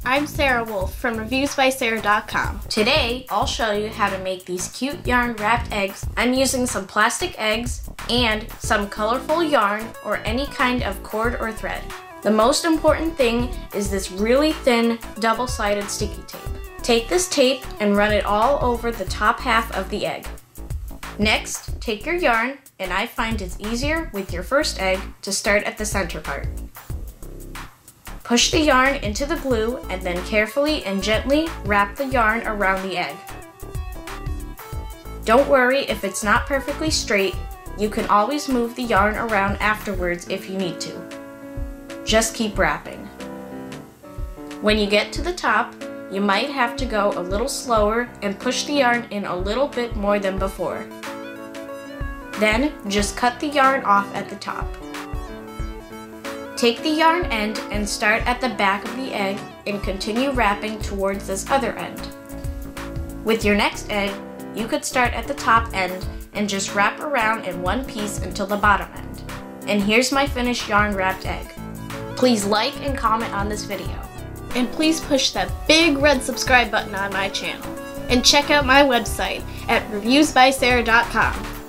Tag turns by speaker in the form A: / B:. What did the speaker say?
A: I'm Sarah Wolf from reviewsbysarah.com.
B: Today, I'll show you how to make these cute yarn wrapped eggs. I'm using some plastic eggs and some colorful yarn or any kind of cord or thread. The most important thing is this really thin double-sided sticky tape. Take this tape and run it all over the top half of the egg. Next, take your yarn, and I find it's easier with your first egg to start at the center part. Push the yarn into the glue and then carefully and gently wrap the yarn around the egg. Don't worry if it's not perfectly straight, you can always move the yarn around afterwards if you need to. Just keep wrapping. When you get to the top, you might have to go a little slower and push the yarn in a little bit more than before. Then, just cut the yarn off at the top. Take the yarn end and start at the back of the egg and continue wrapping towards this other end. With your next egg, you could start at the top end and just wrap around in one piece until the bottom end. And here's my finished yarn wrapped egg. Please like and comment on this video.
A: And please push that big red subscribe button on my channel. And check out my website at reviewsbysarah.com.